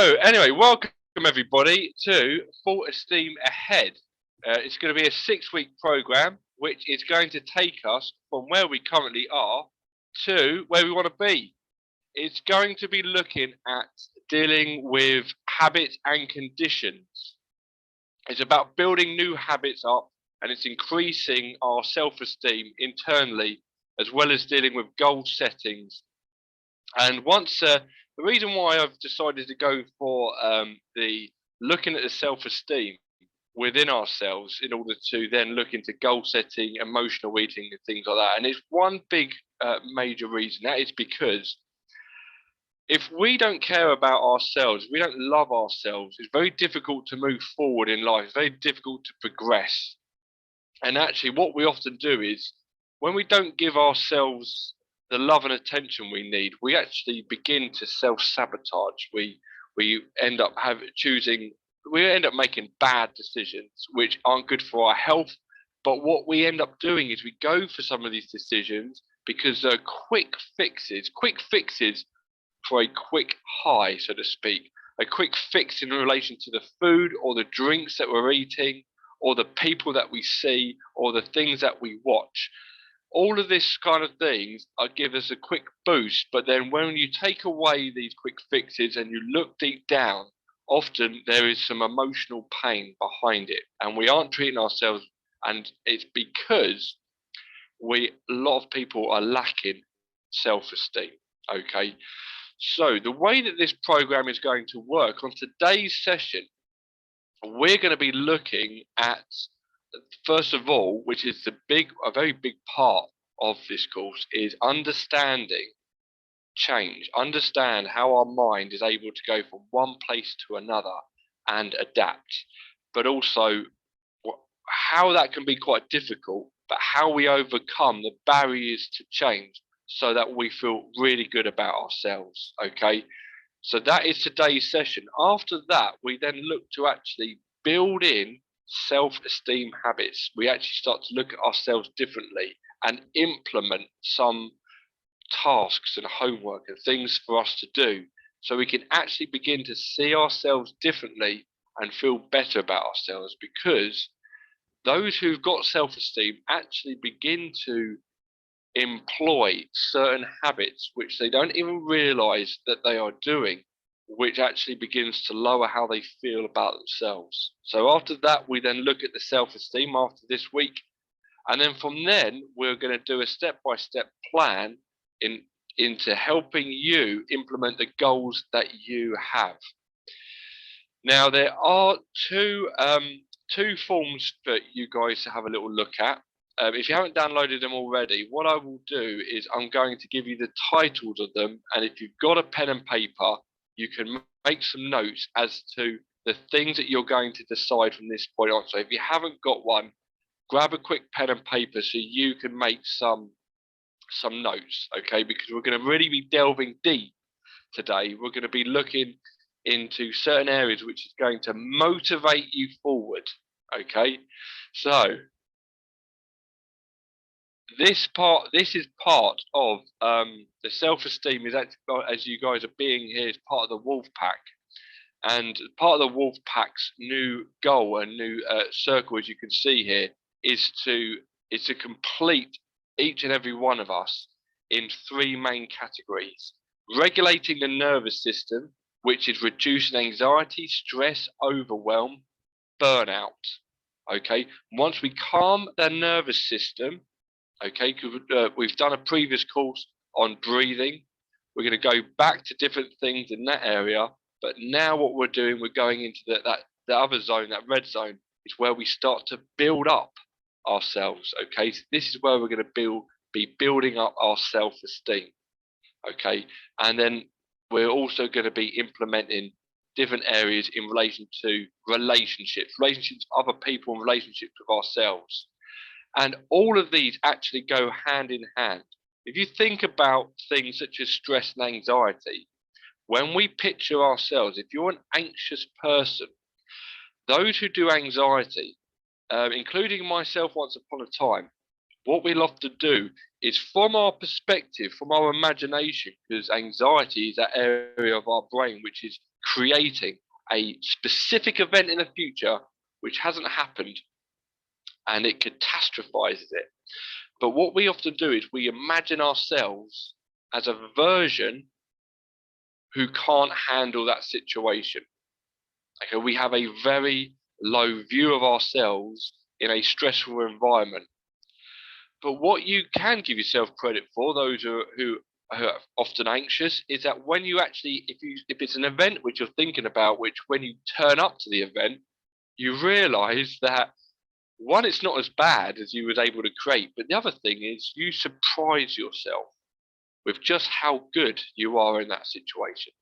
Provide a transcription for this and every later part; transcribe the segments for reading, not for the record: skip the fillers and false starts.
So, anyway, welcome everybody to Full Esteem Ahead. It's going to be a 6-week program, which is going to take us from where we currently are to where we want to be. It's going to be looking at dealing with habits and conditions. It's about building new habits up, and it's increasing our self-esteem internally, as well as dealing with goal settings. And the reason why I've decided to go for the looking at the self-esteem within ourselves in order to then look into goal setting, emotional eating, and things like that. And it's one big major reason. That is because if we don't care about ourselves, we don't love ourselves, it's very difficult to move forward in life. It's very difficult to progress. And actually, what we often do is when we don't give ourselves the love and attention we need, we actually begin to self-sabotage. We end up making bad decisions which aren't good for our health. But what we end up doing is we go for some of these decisions because they're quick fixes for a quick high, so to speak, a quick fix in relation to the food or the drinks that we're eating or the people that we see or the things that we watch. All of this kind of things give us a quick boost, but then when you take away these quick fixes and you look deep down, often there is some emotional pain behind it, and we aren't treating ourselves, and it's because a lot of people are lacking self-esteem. Okay, so the way that this program is going to work on today's session, we're going to be looking at, first of all, which is a very big part of this course, is understanding change. Understand how our mind is able to go from one place to another and adapt, but also how that can be quite difficult, but how we overcome the barriers to change so that we feel really good about ourselves. Okay, so that is today's session. After that, we then look to actually build in self-esteem habits. We actually start to look at ourselves differently and implement some tasks and homework and things for us to do so we can actually begin to see ourselves differently and feel better about ourselves, because those who've got self-esteem actually begin to employ certain habits which they don't even realize that they are doing, which actually begins to lower how they feel about themselves. So after that, we then look at the self-esteem after this week, and then from then we're going to do a step-by-step plan into helping you implement the goals that you have. Now, there are two forms for you guys to have a little look at. If you haven't downloaded them already, what I will do is I'm going to give you the titles of them, and if you've got a pen and paper, you can make some notes as to the things that you're going to decide from this point on. So if you haven't got one, grab a quick pen and paper so you can make some notes, okay? Because we're going to really be delving deep today. We're going to be looking into certain areas which is going to motivate you forward, okay? So this is part of the self-esteem is actually, as you guys are being here, is part of the wolf pack, and part of the wolf pack's new goal and new circle, as you can see here, is to complete each and every one of us in 3 main categories: regulating the nervous system, which is reducing anxiety, stress, overwhelm, burnout. Okay, once we calm the nervous system, okay, because we've done a previous course on breathing, we're going to go back to different things in that area. But now what we're doing, we're going into the other zone, that red zone, is where we start to build up ourselves. Okay, so this is where we're going to be building up our self-esteem. Okay, and then we're also going to be implementing different areas in relation to relationships with other people and relationships with ourselves. And all of these actually go hand in hand. If you think about things such as stress and anxiety, when we picture ourselves, if you're an anxious person, those who do anxiety, including myself once upon a time, what we'll often do is from our perspective, from our imagination, because anxiety is that area of our brain which is creating a specific event in the future which hasn't happened, and it catastrophizes it. But what we often do is we imagine ourselves as a version who can't handle that situation. Okay, we have a very low view of ourselves in a stressful environment. But what you can give yourself credit for, those who are often anxious, is that when you actually, if it's an event which you're thinking about, which when you turn up to the event, you realise that one, it's not as bad as you was able to create, but the other thing is you surprise yourself with just how good you are in that situation.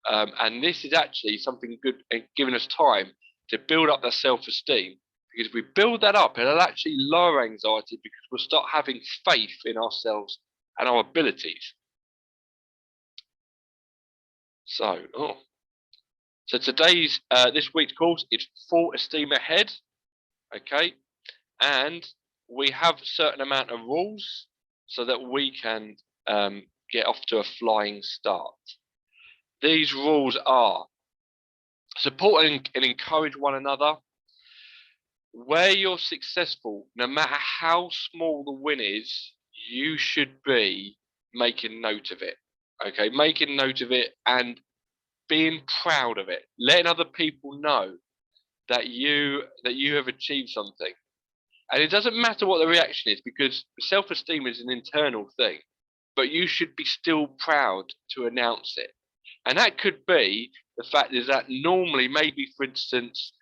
And this is actually something good and giving us time to build up that self-esteem, because if we build that up, it'll actually lower anxiety because we'll start having faith in ourselves and our abilities. So today's this week's course is Full Esteem Ahead. Okay, and we have a certain amount of rules so that we can get off to a flying start. These rules are: support and encourage one another. Where you're successful, no matter how small the win is, you should be making note of it. Okay, making note of it and being proud of it, letting other people know that you have achieved something. And it doesn't matter what the reaction is, because self-esteem is an internal thing, but you should be still proud to announce it. And that could be the fact is that normally, maybe for instance,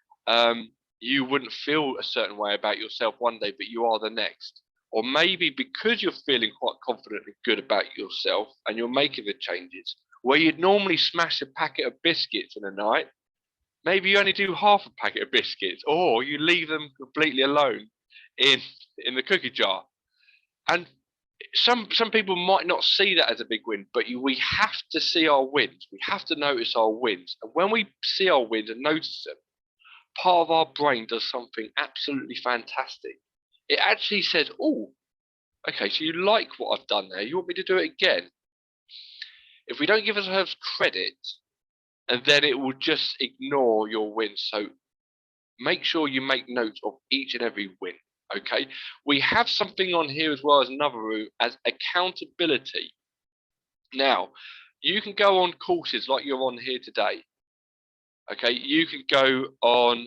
you wouldn't feel a certain way about yourself one day, but you are the next. Or maybe because you're feeling quite confident and good about yourself and you're making the changes, where you'd normally smash a packet of biscuits in a night, maybe you only do half a packet of biscuits, or you leave them completely alone in the cookie jar. And some people might not see that as a big win, but we have to see our wins. We have to notice our wins. And when we see our wins and notice them, part of our brain does something absolutely fantastic. It actually says, oh, okay, so you like what I've done there. You want me to do it again? If we don't give ourselves credit, and then it will just ignore your wins. So make sure you make note of each and every win. Okay, we have something on here as well as another route as accountability. Now, you can go on courses like you're on here today. Okay, you can go on,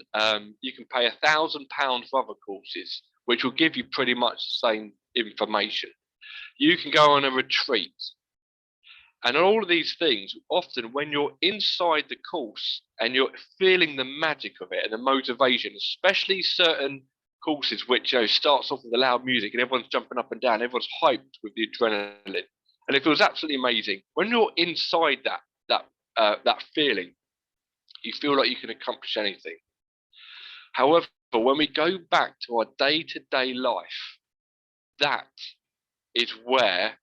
you can pay £1,000 for other courses, which will give you pretty much the same information. You can go on a retreat. And all of these things, often when you're inside the course and you're feeling the magic of it and the motivation, especially certain courses which starts off with the loud music and everyone's jumping up and down, everyone's hyped with the adrenaline, and it feels absolutely amazing. When you're inside that feeling, you feel like you can accomplish anything. However, when we go back to our day-to-day life, that is where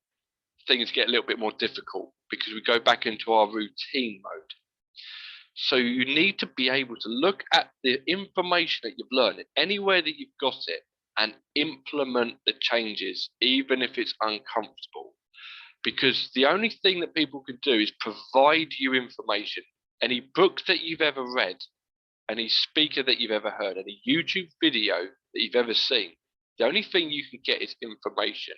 things get a little bit more difficult, because we go back into our routine mode. So you need to be able to look at the information that you've learned anywhere that you've got it and implement the changes, even if it's uncomfortable. Because the only thing that people can do is provide you information. Any book that you've ever read, any speaker that you've ever heard, any YouTube video that you've ever seen, the only thing you can get is information.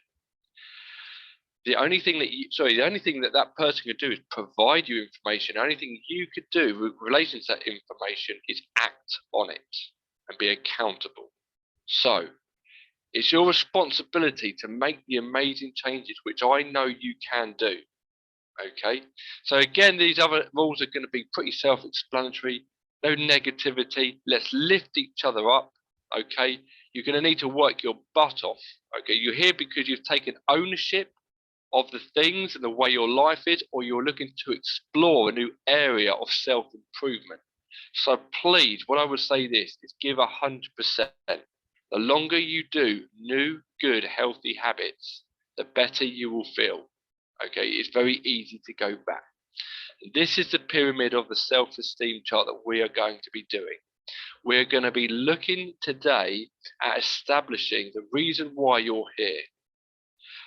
The only thing that person could do is provide you information. The only thing you could do with relation to that information is act on it and be accountable. So it's your responsibility to make the amazing changes, which I know you can do. Okay. So again, these other rules are going to be pretty self-explanatory. No negativity. Let's lift each other up. Okay. You're going to need to work your butt off. Okay. You're here because you've taken ownership of the things and the way your life is, or you're looking to explore a new area of self-improvement. So please, what I would say this is give 100%. The longer you do new, good, healthy habits, the better you will feel. Okay, it's very easy to go back. This is the pyramid of the self-esteem chart that we are going to be doing. We're going to be looking today at establishing the reason why you're here.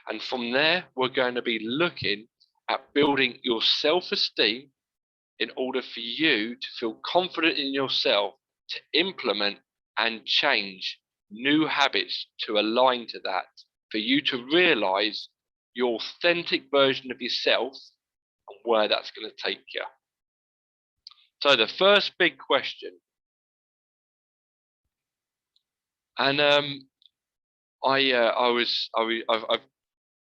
And from there, we're going to be looking at building your self-esteem in order for you to feel confident in yourself to implement and change new habits to align to that, for you to realize your authentic version of yourself and where that's going to take you. So the first big question, and I've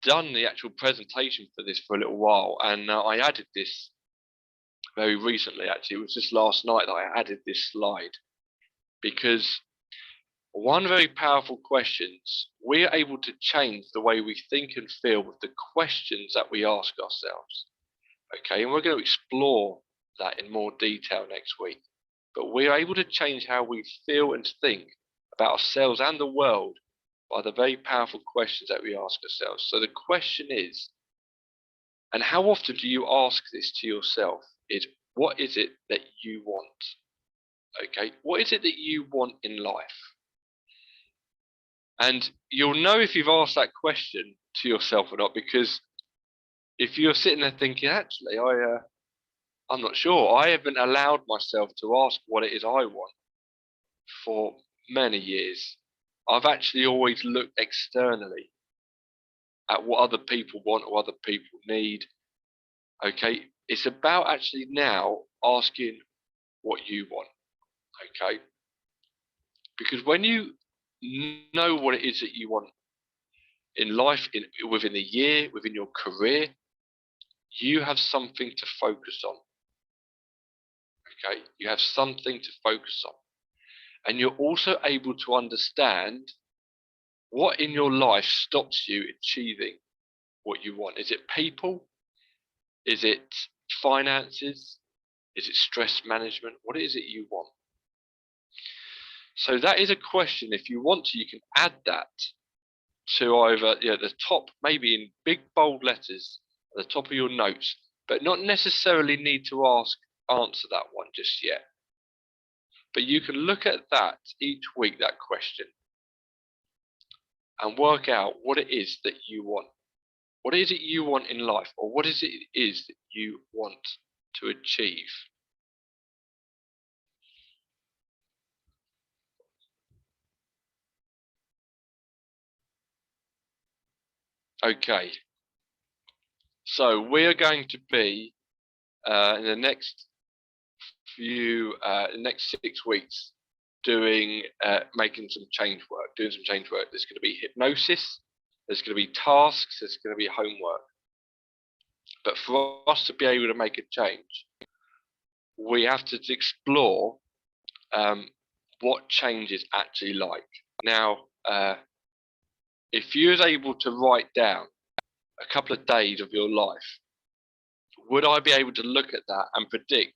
done the actual presentation for this for a little while, and I added this very recently. Actually, it was just last night that I added this slide, because one very powerful questions, we're able to change the way we think and feel with the questions that we ask ourselves. Okay, and we're going to explore that in more detail next week. But we're able to change how we feel and think about ourselves and the world by the very powerful questions that we ask ourselves. So the question is, and how often do you ask this to yourself, is what is it that you want? Okay, what is it that you want in life? And you'll know if you've asked that question to yourself or not, because if you're sitting there thinking, actually, I'm not sure, I haven't allowed myself to ask what it is I want for many years. I've actually always looked externally at what other people want or other people need. Okay, it's about actually now asking what you want. Okay, because when you know what it is that you want in life, within the year, within your career, you have something to focus on. Okay, you have something to focus on, and you're also able to understand what in your life stops you achieving what you want. Is it people? Is it finances? Is it stress management? What is it you want? So that is a question. If you want to, you can add that to either the top, maybe in big bold letters at the top of your notes, but not necessarily need to answer that one just yet. But you can look at that each week, that question, and work out what it is that you want. What is it you want in life, or what is it that you want to achieve? Okay, so we are going to be in the next next 6 weeks doing making some change work, There's going to be hypnosis, there's going to be tasks, there's going to be homework. But for us to be able to make a change, we have to explore what change is actually like. Now, if you was able to write down a couple of days of your life, would I be able to look at that and predict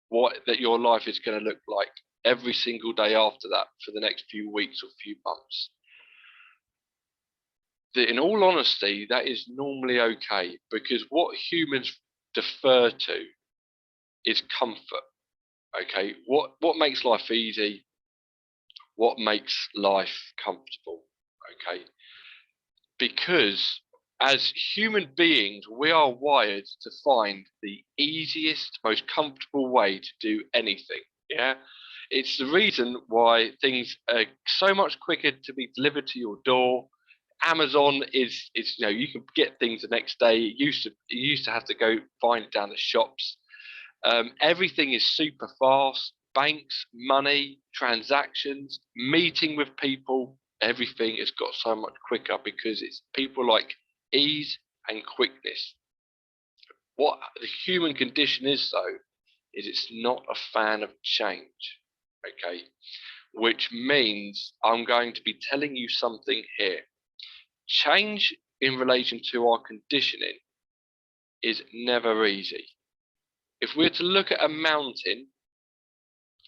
what that your life is going to look like every single day after that for the next few weeks or few months? In all honesty, that is normally okay, because what humans defer to is comfort. Okay, what makes life easy? What makes life comfortable? Okay, because as human beings, we are wired to find the easiest, most comfortable way to do anything. Yeah, it's the reason why things are so much quicker to be delivered to your door. Amazon is you can get things the next day. You used to have to go find it down the shops. Everything is super fast. Banks, money, transactions, meeting with people, everything has got so much quicker because it's people like ease and quickness. What the human condition is, though, is it's not a fan of change. Okay, which means I'm going to be telling you something here. Change in relation to our conditioning is never easy. If we were to look at a mountain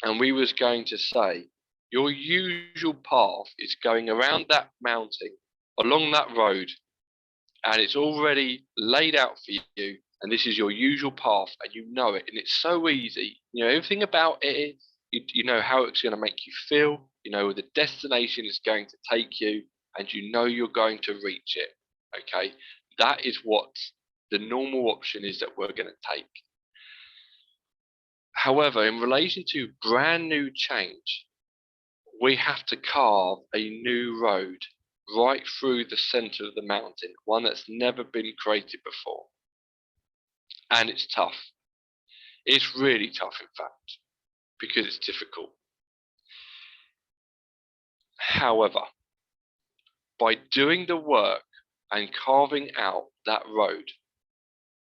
and we was going to say, your usual path is going around that mountain, along that road, and it's already laid out for you, and this is your usual path, and you know it, and it's so easy. You know everything about it. You know how it's going to make you feel. You know where the destination is going to take you, and you know you're going to reach it. Okay, that is what the normal option is that we're going to take. However, in relation to brand new change, we have to carve a new road right through the center of the mountain, one that's never been created before. And it's tough. It's really tough, in fact, because it's difficult. However, by doing the work and carving out that road,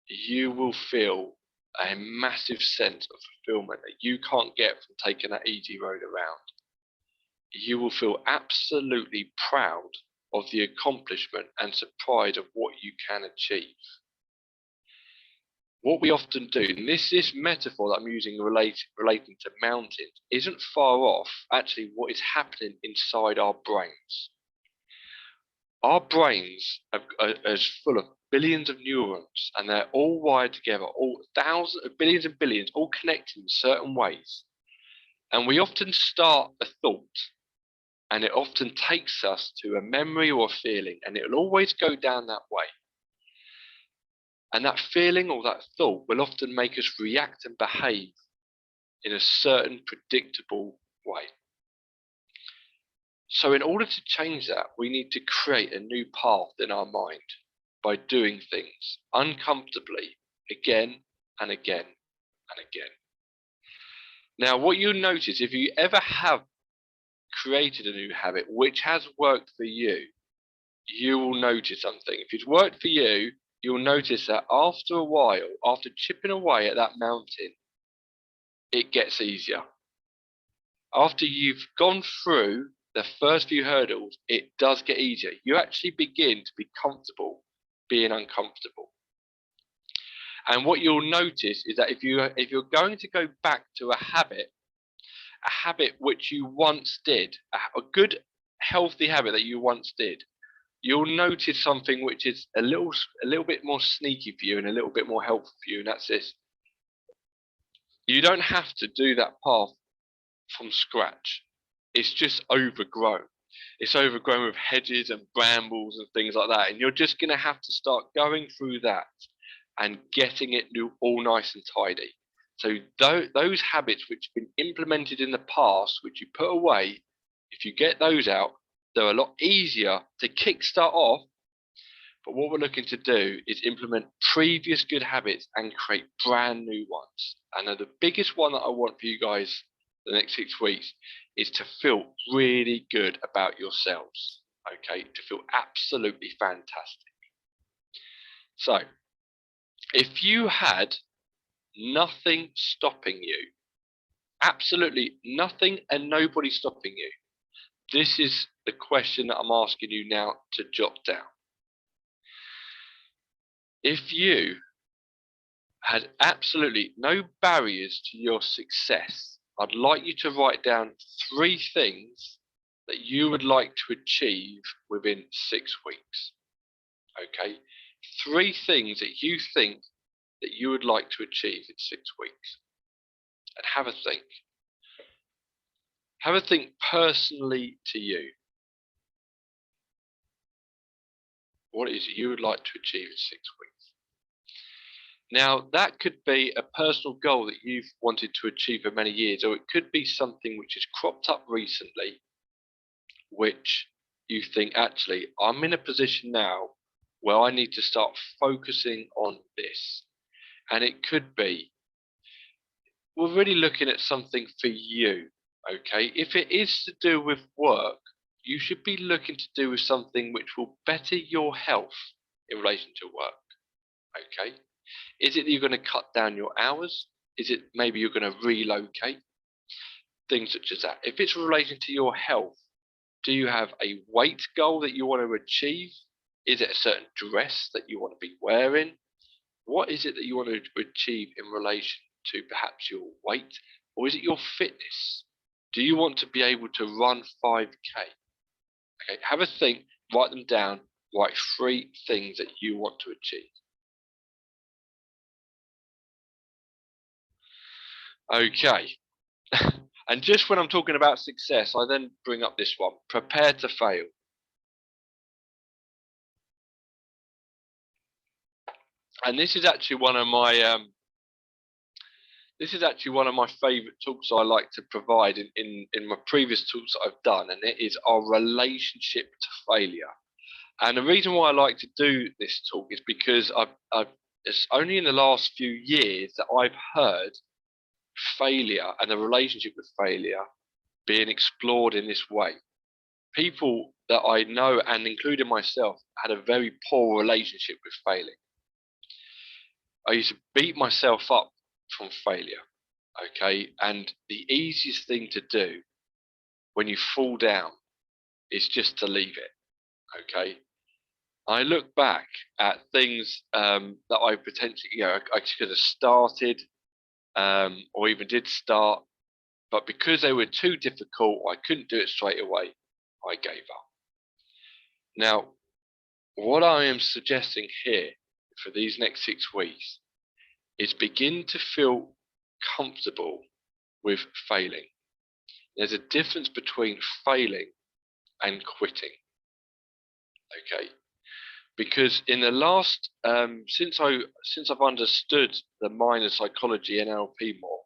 you will feel a massive sense of fulfillment that you can't get from taking that easy road around. You will feel absolutely proud of the accomplishment and surprised of what you can achieve. What we often do, and this metaphor that I'm using relating to mountains, isn't far off actually what is happening inside our brains. Our brains are full of billions of neurons, and they're all wired together, all thousands of billions and billions, all connected in certain ways. And we often start a thought, and it often takes us to a memory or a feeling, and it'll always go down that way. And that feeling or that thought will often make us react and behave in a certain predictable way. So in order to change that, we need to create a new path in our mind by doing things uncomfortably again and again and again. Now, what you'll notice, if you ever have created a new habit which has worked for you, you will notice something. If it's worked for you, you'll notice that after a while, after chipping away at that mountain, it gets easier. After you've gone through the first few hurdles, it does get easier. You actually begin to be comfortable being uncomfortable. And what you'll notice is that if you're going to go back to a habit which you once did, a good healthy habit that you once did, you'll notice something which is a little bit more sneaky for you and a little bit more helpful for you, and that's this. You don't have to do that path from scratch. It's just overgrown. It's overgrown with hedges and brambles and things like that, and you're just going to have to start going through that and getting it all nice and tidy. So those habits which have been implemented in the past, which you put away, if you get those out, they're a lot easier to kickstart off. But what we're looking to do is implement previous good habits and create brand new ones. And the biggest one that I want for you guys the next 6 weeks is to feel really good about yourselves. Okay, to feel absolutely fantastic. So, if you had nothing stopping you, absolutely nothing and nobody stopping you, this is the question that I'm asking you now to jot down. If you had absolutely no barriers to your success, I'd like you to write down 3 things that you would like to achieve within 6 weeks. Okay? 3 things that you think that you would like to achieve in 6 weeks. And have a think. Have a think personally to you. What is it you would like to achieve in 6 weeks? Now, that could be a personal goal that you've wanted to achieve for many years, or it could be something which has cropped up recently, which you think, actually, I'm in a position now where I need to start focusing on this. And it could be, we're really looking at something for you, okay? If it is to do with work, you should be looking to do with something which will better your health in relation to work, okay? Is it that you're going to cut down your hours? Is it maybe you're going to relocate? Things such as that. If it's related to your health, do you have a weight goal that you want to achieve? Is it a certain dress that you want to be wearing? What is it that you want to achieve in relation to perhaps your weight? Or is it your fitness? Do you want to be able to run 5K? Okay, have a think, write them down, write 3 things that you want to achieve. Okay. And just when I'm talking about success, I then bring up this one: prepare to fail. And this is actually one of my favorite talks I like to provide in my previous talks that I've done, and it is our relationship to failure. And the reason why I like to do this talk is because it's only in the last few years that I've heard failure and the relationship with failure being explored in this way. People that I know, and including myself, had a very poor relationship with failing. I used to beat myself up from failure, okay? And the easiest thing to do when you fall down is just to leave it, okay? I look back at things that I potentially, I could have started or even did start, but because they were too difficult, I couldn't do it straight away, I gave up. Now, what I am suggesting here for these next 6 weeks is begin to feel comfortable with failing. There's a difference between failing and quitting. Okay, because in the last since I've understood the mind of psychology and NLP more,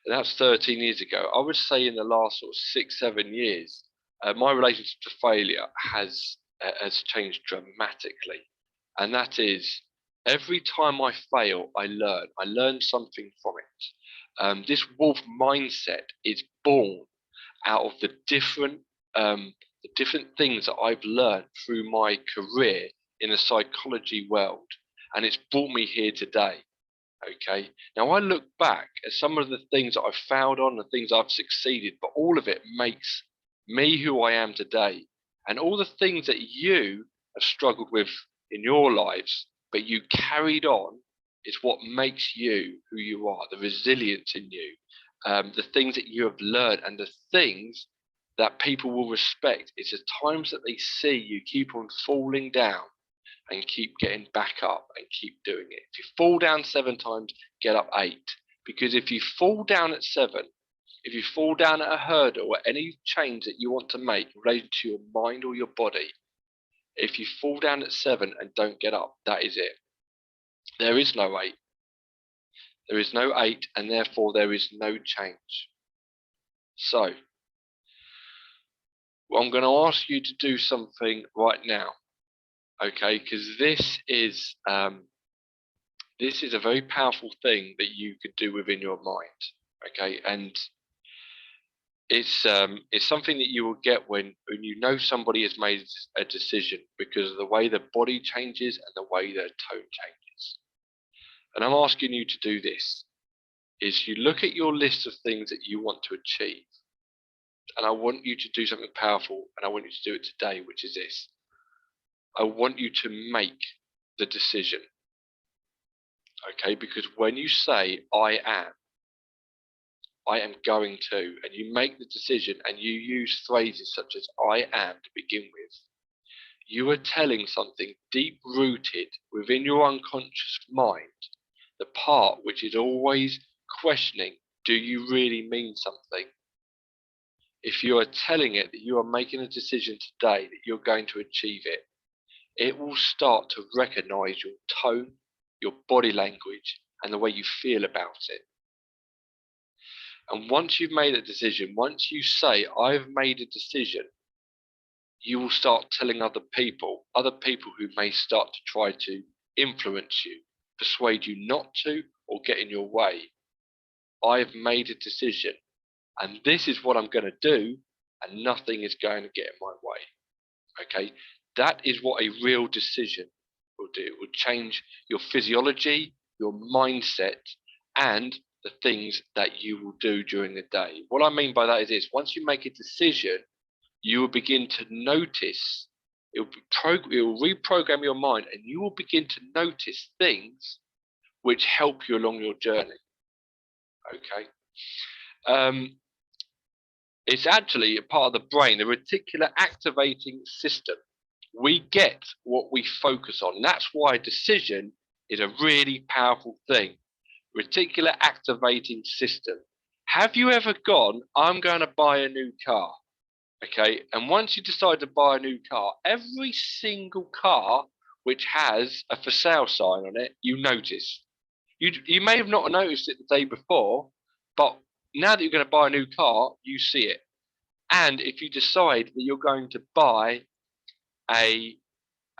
and that's 13 years ago, I would say in the last sort of 6-7 years, my relationship to failure has changed dramatically, and that is every time I fail, I learn something from it. This wolf mindset is born out of the different things that I've learned through my career in the psychology world, and it's brought me here today. Okay, now I look back at some of the things that I've failed on, the things I've succeeded, but all of it makes me who I am today. And all the things that you have struggled with in your lives, but you carried on, is what makes you who you are, the resilience in you, the things that you have learned, and the things that people will respect. It's the times that they see you keep on falling down and keep getting back up and keep doing it. If you fall down 7 times, get up 8. Because if you fall down at 7, if you fall down at a hurdle or any change that you want to make in relation to your mind or your body, if you fall down at 7 and don't get up, that is it. There is no 8. There is no 8, and therefore there is no change. So, well, I'm going to ask you to do something right now, okay? Because this is a very powerful thing that you could do within your mind, okay? And it's something that you will get when you know somebody has made a decision, because of the way the body changes and the way their tone changes. And I'm asking you to do this, is you look at your list of things that you want to achieve, and I want you to do something powerful, and I want you to do it today, which is this. I want you to make the decision, okay? Because when you say, I am going to, and you make the decision and you use phrases such as I am to begin with, you are telling something deep rooted within your unconscious mind, the part which is always questioning, do you really mean something? If you are telling it that you are making a decision today that you're going to achieve it, it will start to recognize your tone, your body language, and the way you feel about it. And once you've made a decision, once you say, I've made a decision, you will start telling other people who may start to try to influence you, persuade you not to, or get in your way. I've made a decision, and this is what I'm going to do, and nothing is going to get in my way. Okay? That is what a real decision will do. It will change your physiology, your mindset, and the things that you will do during the day. What I mean by that is this: once you make a decision, you will begin to notice, it will reprogram your mind, and you will begin to notice things which help you along your journey. Okay? It's actually a part of the brain, the reticular activating system. We get what we focus on. That's why decision is a really powerful thing. Reticular activating system. Have you ever gone, I'm going to buy a new car? Okay, and once you decide to buy a new car, every single car which has a for sale sign on it, you notice. You may have not noticed it the day before, but now that you're going to buy a new car, you see it. And if you decide that you're going to buy a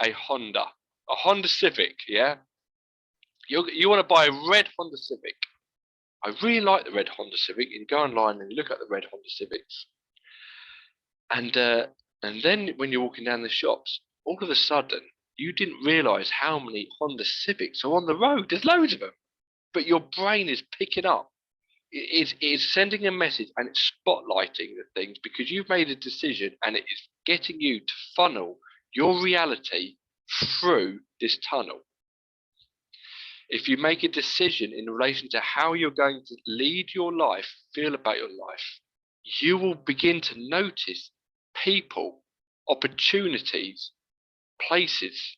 Honda Civic, yeah, you want to buy a red Honda Civic. I really like the red Honda Civic. You can go online and look at the red Honda Civics, and then when you're walking down the shops, all of a sudden you didn't realise how many Honda Civics are on the road. There's loads of them, but your brain is picking up. It's sending a message and it's spotlighting the things because you've made a decision, and it is getting you to funnel your reality through this tunnel. If you make a decision in relation to how you're going to lead your life, feel about your life, you will begin to notice people, opportunities, places,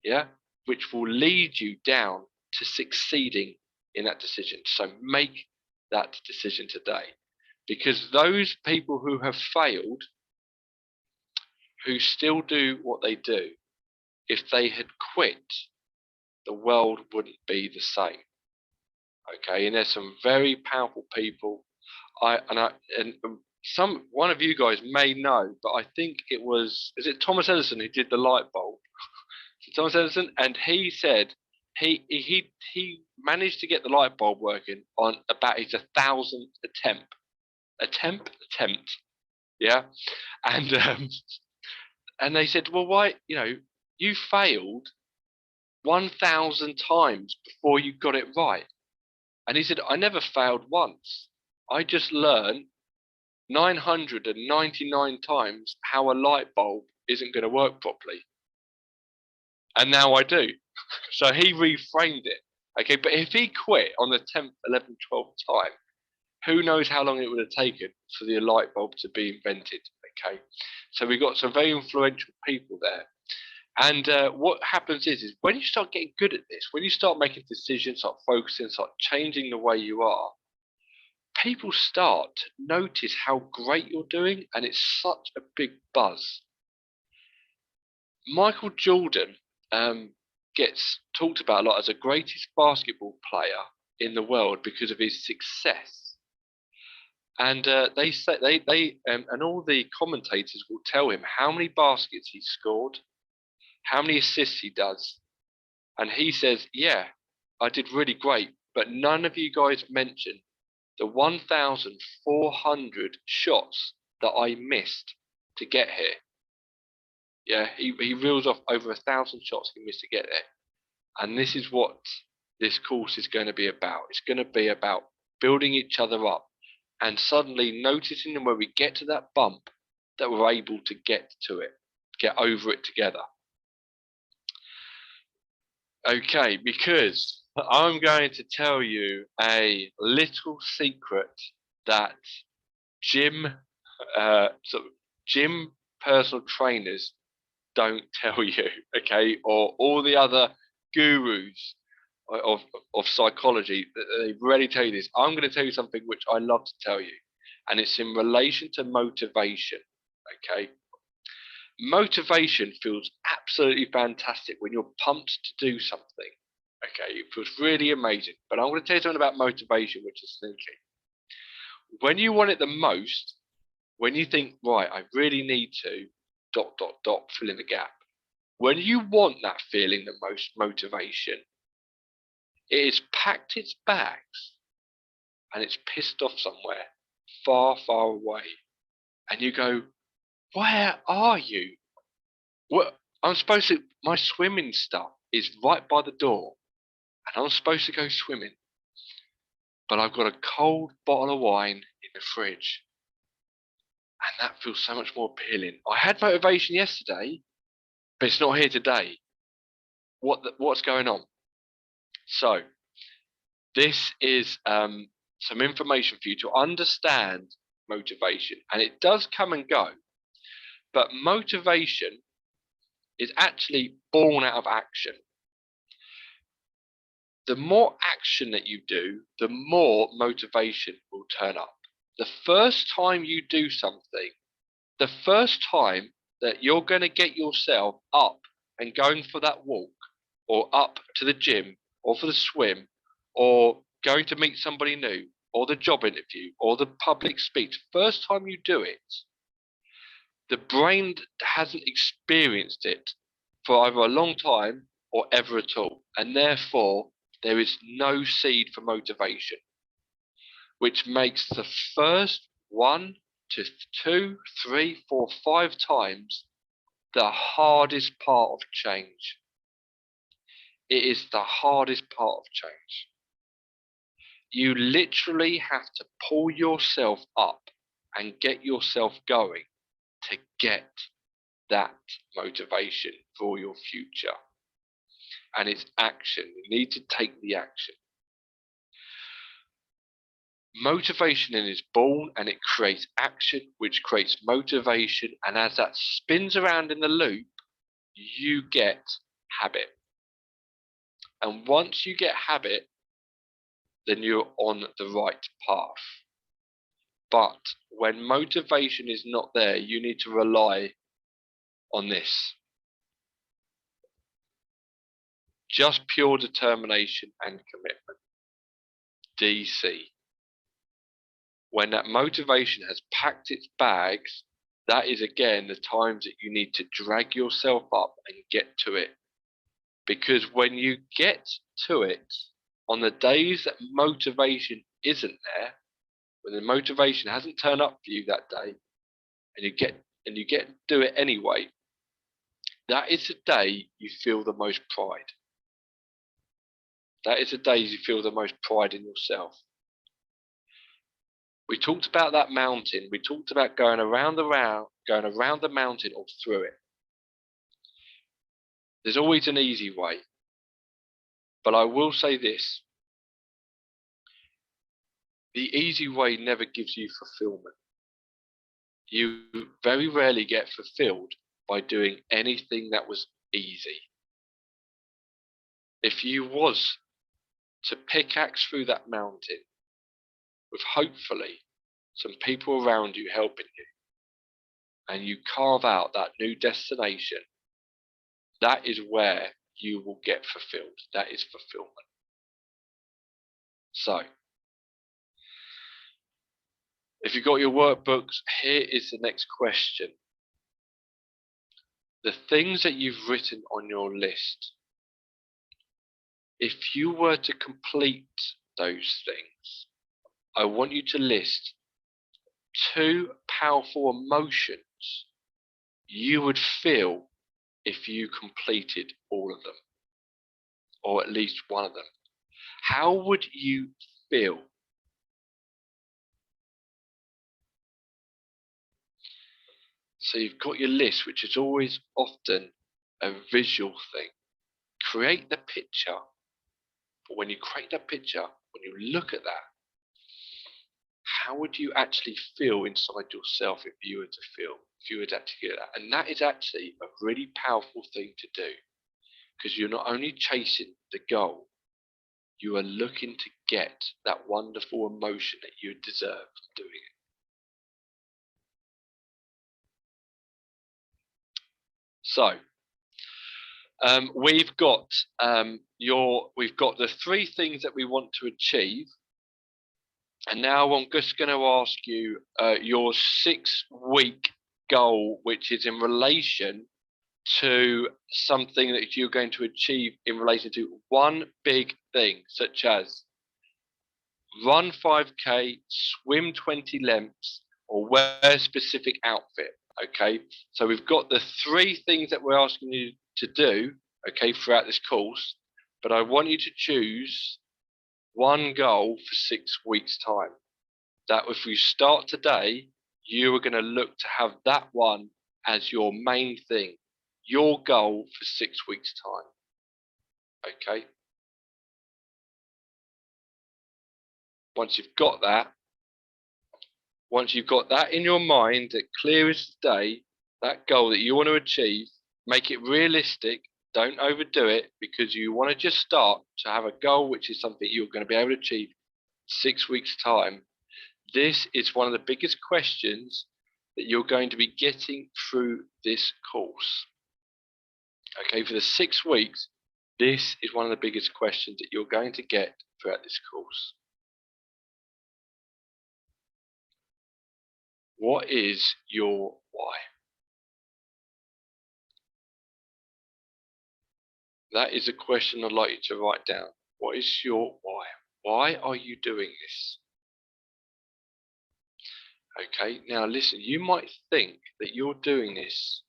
yeah, which will lead you down to succeeding in that decision. So make that decision today, because those people who have failed, who still do what they do, if they had quit, the world wouldn't be the same. Okay, and there's some very powerful people. One of you guys may know, but I think is it Thomas Edison who did the light bulb? Thomas Edison, and he said he managed to get the light bulb working on about his 1,000th attempt, yeah, and they said, well, why, you failed 1,000 times before you got it right. And he said, I never failed once. I just learned 999 times how a light bulb isn't going to work properly. And now I do. So he reframed it. Okay, but if he quit on the 10th, 11th, 12th time, who knows how long it would have taken for the light bulb to be invented. Okay, so we've got some very influential people there. And what happens is when you start getting good at this, when you start making decisions, start focusing, start changing the way you are, people start to notice how great you're doing, and it's such a big buzz. Michael Jordan gets talked about a lot as the greatest basketball player in the world because of his success. And they say and all the commentators will tell him how many baskets he scored, how many assists he does, and he says, yeah, I did really great, but none of you guys mentioned the 1,400 shots that I missed to get here. Yeah, he reels off over 1,000 shots he missed to get there. And this is what this course is going to be about. It's going to be about building each other up and suddenly noticing when we get to that bump that we're able to get to it, get over it together. Okay, because I'm going to tell you a little secret that gym personal trainers don't tell you, okay, or all the other gurus of psychology, they rarely tell you this. I'm going to tell you something which I love to tell you, and it's in relation to motivation, okay? Motivation feels absolutely fantastic when you're pumped to do something, okay? It feels really amazing, but I'm going to tell you something about motivation, which is sneaky. When you want it the most, when you think, right, I really need to, ... fill in the gap. When you want that feeling the most, motivation, it has packed its bags and it's pissed off somewhere far, far away. And you go, where are you? Well, my swimming stuff is right by the door and I'm supposed to go swimming, but I've got a cold bottle of wine in the fridge. And that feels so much more appealing. I had motivation yesterday, but it's not here today. What's going on? So this is some information for you to understand motivation. And it does come and go. But motivation is actually born out of action. The more action that you do, the more motivation will turn up. The first time you do something, the first time that you're going to get yourself up and going for that walk, or up to the gym, or for the swim, or going to meet somebody new, or the job interview, or the public speech, first time you do it, the brain hasn't experienced it for either a long time or ever at all. And therefore, there is no seed for motivation, which makes the first 1 to 2, 3, 4, 5 times the hardest part of change. It is the hardest part of change. You literally have to pull yourself up and get yourself going to get that motivation for your future. And it's action. You need to take the action. Motivation is born and it creates action, which creates motivation. And as that spins around in the loop, you get habit. And once you get habit, then you're on the right path. But when motivation is not there, you need to rely on this. Just pure determination and commitment. DC. When that motivation has packed its bags, that is again the times that you need to drag yourself up and get to it. Because when you get to it, on the days that motivation isn't there, when the motivation hasn't turned up for you that day, and you get to do it anyway, that is the day you feel the most pride. That is the days you feel the most pride in yourself. We talked about that mountain. We talked about going around the mountain or through it. There's always an easy way. But I will say this. The easy way never gives you fulfillment. You very rarely get fulfilled by doing anything that was easy. If you was to pickaxe through that mountain with hopefully some people around you helping you, and you carve out that new destination, that is where you will get fulfilled. That is fulfillment. So, if you've got your workbooks, here is the next question. The things that you've written on your list, if you were to complete those things, I want you to list 2 powerful emotions you would feel if you completed all of them, or at least one of them. How would you feel? So you've got your list, which is always often a visual thing. Create the picture, but when you create that picture, when you look at that, how would you actually feel inside yourself if you were to actually get that? And that is actually a really powerful thing to do, because you're not only chasing the goal, you are looking to get that wonderful emotion that you deserve doing it. So we've got the 3 things that we want to achieve, and now I'm just going to ask you your 6-week goal, which is in relation to something that you're going to achieve in relation to one big thing, such as run 5K, swim 20 lengths, or wear a specific outfit. Okay, so we've got the 3 things that we're asking you to do, okay, throughout this course, but I want you to choose one goal for 6 weeks' time. That if you start today, you are going to look to have that one as your main thing, your goal for 6 weeks' time. Okay. Once you've got that in your mind, that clear as day, that goal that you want to achieve, make it realistic. Don't overdo it, because you want to just start to have a goal which is something you're going to be able to achieve 6 weeks' time. This is one of the biggest questions that you're going to be getting through this course. Okay, for the 6 weeks, this is one of the biggest questions that you're going to get throughout this course. What is your why? That is a question I'd like you to write down. What is your why? Why are you doing this? Okay, now listen, you might think that you're doing this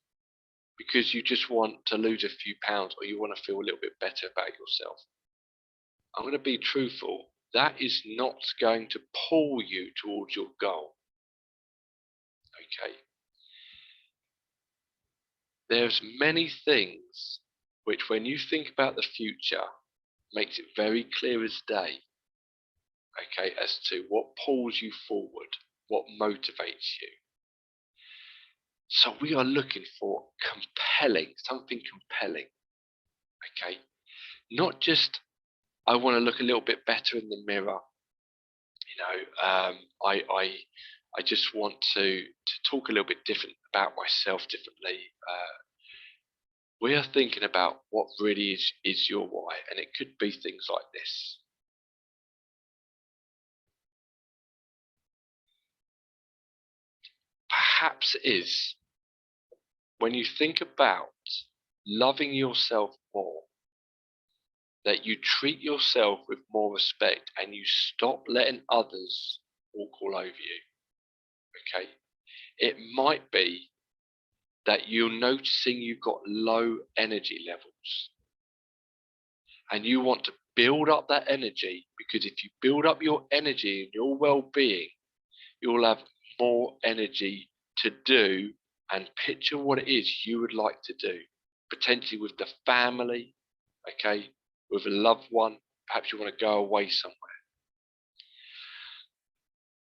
because you just want to lose a few pounds or you want to feel a little bit better about yourself. I'm going to be truthful. That is not going to pull you towards your goal. Okay. There's many things which, when you think about the future, makes it very clear as day. Okay, as to what pulls you forward, what motivates you. So we are looking for something compelling. Okay, not just I want to look a little bit better in the mirror. I just want to talk a little bit different about myself differently. We are thinking about what really is your why, and it could be things like this. Perhaps it is when you think about loving yourself more, that you treat yourself with more respect and you stop letting others walk all over you. Okay? It might be that you're noticing you've got low energy levels and you want to build up that energy, because if you build up your energy and your well-being, you'll have more energy to do and picture what it is you would like to do, potentially with the family, okay, with a loved one. Perhaps you want to go away somewhere.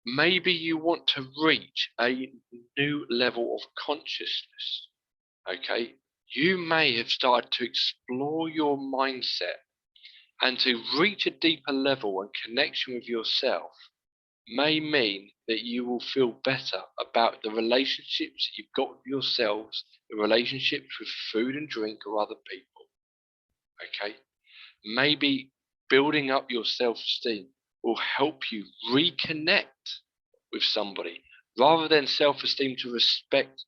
Maybe you want to reach a new level of consciousness, okay? You may have started to explore your mindset, and to reach a deeper level and connection with yourself may mean that you will feel better about the relationships you've got with yourselves, the relationships with food and drink or other people. Okay? Maybe building up your self-esteem will help you reconnect with somebody rather than self-esteem to respect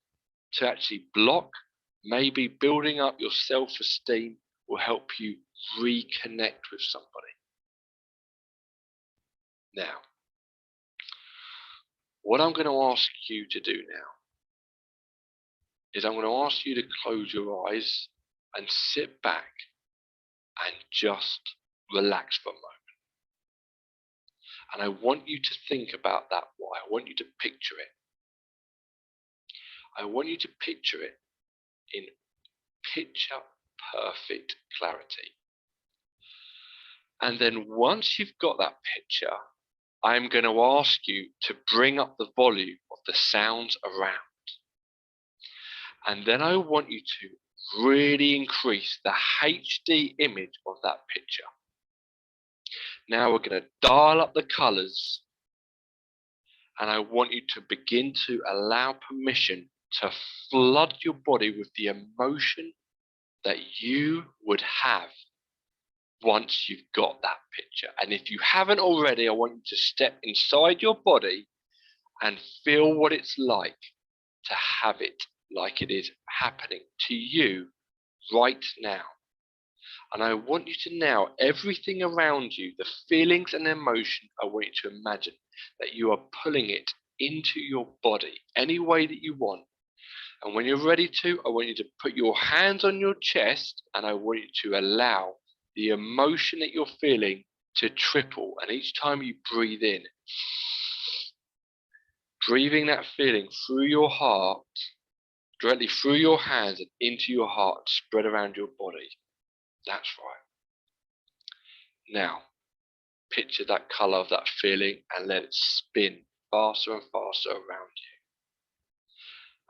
to actually block. Maybe building up your self-esteem will help you reconnect with somebody. Now, what I'm going to ask you to do now is I'm going to ask you to close your eyes and sit back and just relax for a moment. And I want you to think about that why. I want you to picture it. I want you to picture it in picture perfect clarity. And then once you've got that picture, I'm going to ask you to bring up the volume of the sounds around. And then I want you to really increase the HD image of that picture. Now we're going to dial up the colors, and I want you to begin to allow permission to flood your body with the emotion that you would have once you've got that picture. And if you haven't already, I want you to step inside your body and feel what it's like to have it like it is happening to you right now. And I want you to now, everything around you, the feelings and emotion, I want you to imagine that you are pulling it into your body any way that you want. And when you're ready to, I want you to put your hands on your chest, and I want you to allow the emotion that you're feeling to triple. And each time you breathe in, breathing that feeling through your heart, directly through your hands and into your heart, spread around your body. That's right. Now, picture that color of that feeling and let it spin faster and faster around you.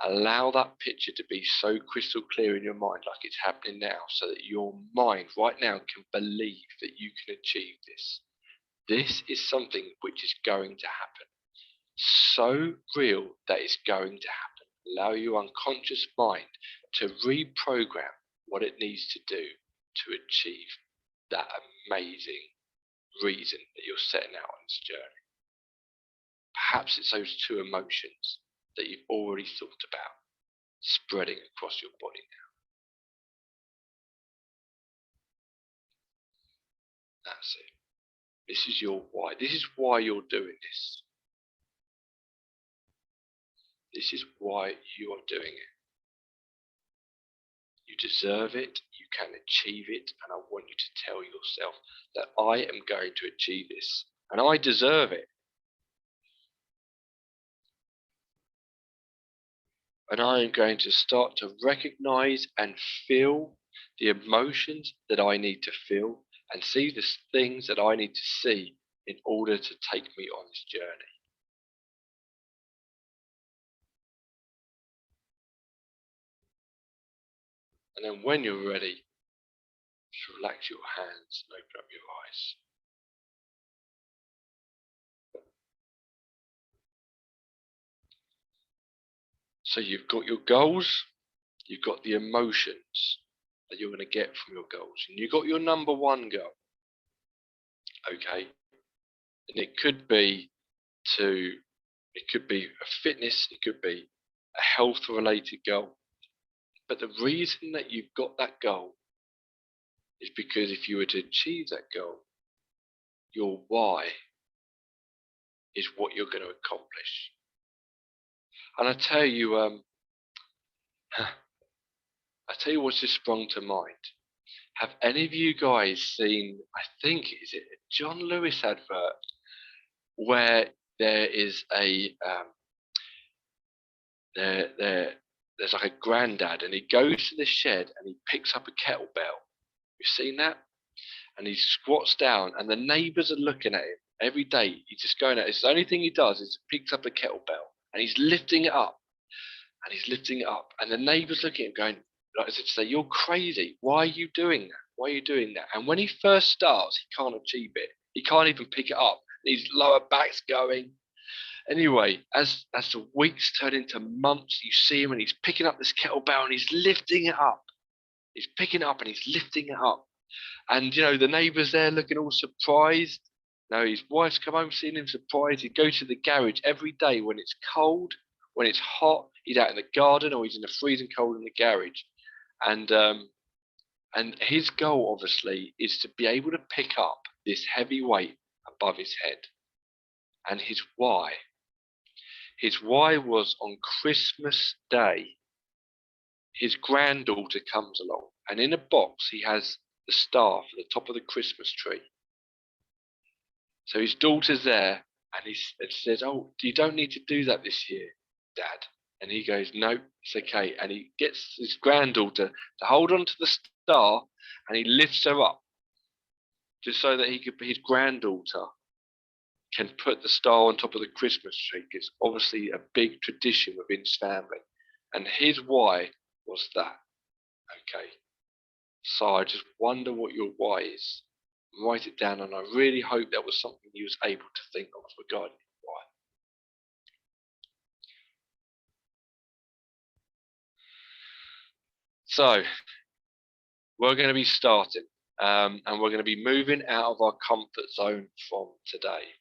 Allow that picture to be so crystal clear in your mind, like it's happening now, so that your mind right now can believe that you can achieve this. This is something which is going to happen. So real that it's going to happen. Allow your unconscious mind to reprogram what it needs to do to achieve that amazing reason that you're setting out on this journey. Perhaps it's those two emotions that you've already thought about spreading across your body now. That's it. This is your why. This is why you're doing this. This is why you are doing it. You deserve it. You can achieve it. And I want you to tell yourself that I am going to achieve this. And I deserve it. And I am going to start to recognize and feel the emotions that I need to feel and see the things that I need to see in order to take me on this journey. And then when you're ready, just relax your hands and open up your eyes. So you've got your goals, you've got the emotions that you're going to get from your goals, and you've got your number one goal. Okay? And it could be a fitness, it could be a health related goal. But the reason that you've got that goal is because if you were to achieve that goal, your why is what you're going to accomplish. And I tell you what's just sprung to mind. Have any of you guys seen, I think, is it a John Lewis advert where there is there's like a granddad and he goes to the shed and he picks up a kettlebell. You've seen that? And he squats down and the neighbours are looking at him every day. He's just going at it. It's the only thing he does is picks up a kettlebell and he's lifting it up. And he's lifting it up. And the neighbours looking at him going, like as if to say, you're crazy. Why are you doing that? Why are you doing that? And when he first starts, he can't achieve it. He can't even pick it up. His lower back's going. Anyway, as the weeks turn into months, you see him and he's picking up this kettlebell and he's lifting it up. He's picking it up and he's lifting it up. And, you know, the neighbours there looking all surprised. Now his wife's come home seeing him surprised. He'd go to the garage every day when it's cold, when it's hot. He's out in the garden or he's in the freezing cold in the garage. And his goal, obviously, is to be able to pick up this heavy weight above his head. And his why was on Christmas Day, his granddaughter comes along, and in a box he has the star for the top of the Christmas tree. So his daughter's there, and he says, "Oh, you don't need to do that this year, Dad." And he goes, "No, it's okay." And he gets his granddaughter to hold on to the star, and he lifts her up, just so that his granddaughter can put the star on top of the Christmas tree. It's obviously a big tradition within his family. And his why was that. Okay. So I just wonder what your why is. Write it down, and I really hope that was something you was able to think of regarding why. So we're going to be starting, and we're going to be moving out of our comfort zone from today.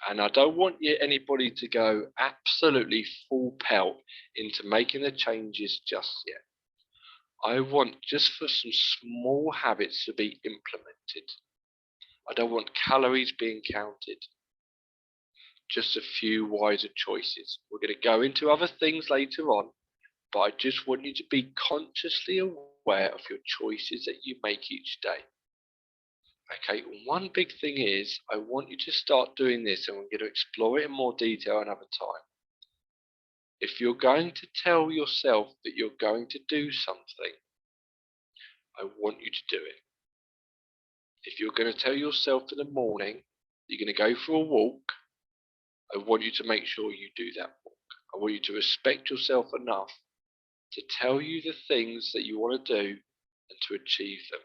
And I don't want anybody to go absolutely full pelt into making the changes just yet. I want just for some small habits to be implemented. I don't want calories being counted. Just a few wiser choices. We're going to go into other things later on, but I just want you to be consciously aware of your choices that you make each day. Okay, one big thing is I want you to start doing this, and we're going to explore it in more detail another time. If you're going to tell yourself that you're going to do something, I want you to do it. If you're going to tell yourself in the morning you're going to go for a walk, I want you to make sure you do that walk. I want you to respect yourself enough to tell you the things that you want to do and to achieve them.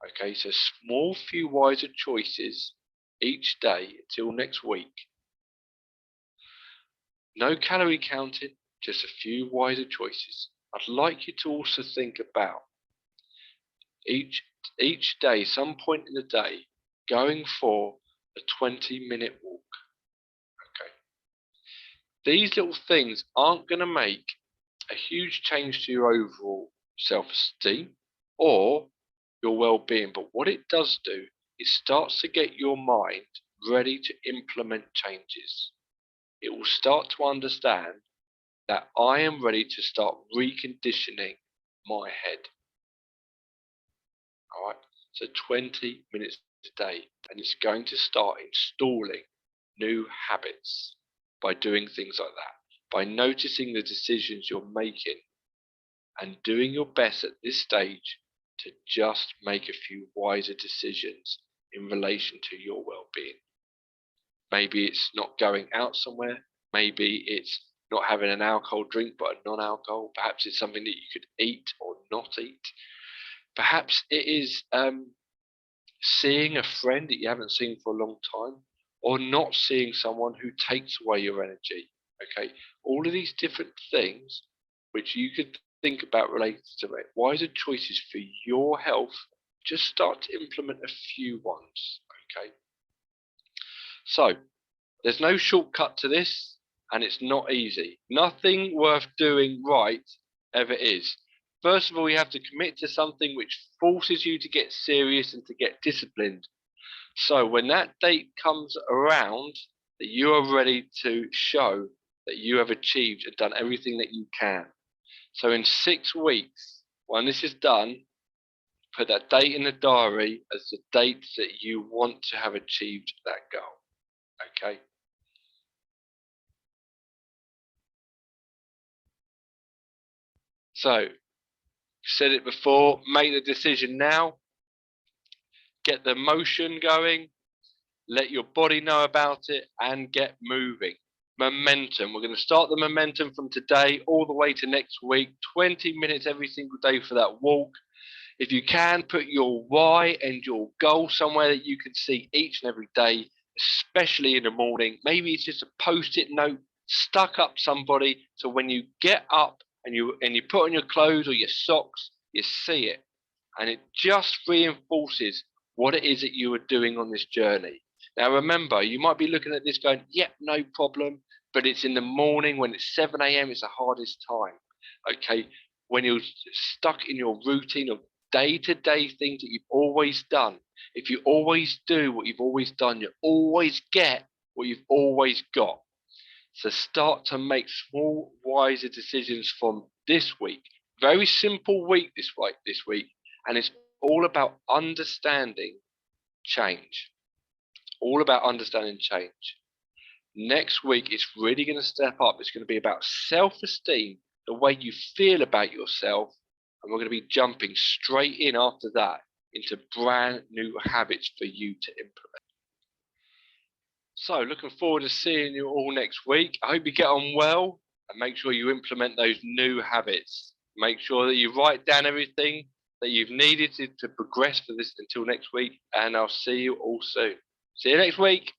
Okay, so small few wiser choices each day until next week. No calorie counting, just a few wiser choices. I'd like you to also think about each day, some point in the day, going for a 20-minute walk. Okay. These little things aren't going to make a huge change to your overall self-esteem or your well-being, but what it does do is starts to get your mind ready to implement changes. It will start to understand that I am ready to start reconditioning my head. All right, so 20 minutes a day, and it's going to start installing new habits by doing things like that, by noticing the decisions you're making and doing your best at this stage to just make a few wiser decisions in relation to your well-being. Maybe it's not going out somewhere, maybe it's not having an alcohol drink but a non-alcohol, perhaps it's something that you could eat or not eat. Perhaps it is seeing a friend that you haven't seen for a long time, or not seeing someone who takes away your energy. Okay, all of these different things which you could think about related to it. Wiser choices for your health. Just start to implement a few ones. Okay, so there's no shortcut to this, and it's not easy. Nothing worth doing right ever is. First of all, you have to commit to something which forces you to get serious and to get disciplined. So when that date comes around, that you are ready to show that you have achieved and done everything that you can. So in 6 weeks, when this is done, put that date in the diary as the date that you want to have achieved that goal. Okay? So, said it before, make the decision now, get the motion going, let your body know about it, and get moving. Momentum. We're going to start the momentum from today all the way to next week, 20 minutes every single day for that walk. If you can, put your why and your goal somewhere that you can see each and every day, especially in the morning. Maybe it's just a post-it note stuck up somebody, so when you get up and you put on your clothes or your socks, you see it, and it just reinforces what it is that you are doing on this journey. Now remember, you might be looking at this going, yep, no problem, but it's in the morning when it's 7 a.m. it's the hardest time. Okay, when you're stuck in your routine of day-to-day things that you've always done. If you always do what you've always done, you always get what you've always got. So start to make small, wiser decisions from this week. Very simple week this week, and it's all about understanding change. All about understanding change. Next week, it's really going to step up. It's going to be about self-esteem, the way you feel about yourself, and we're going to be jumping straight in after that into brand new habits for you to implement. So looking forward to seeing you all next week. I hope you get on well, and make sure you implement those new habits. Make sure that you write down everything that you've needed to progress for this until next week, and I'll see you all soon. See you next week.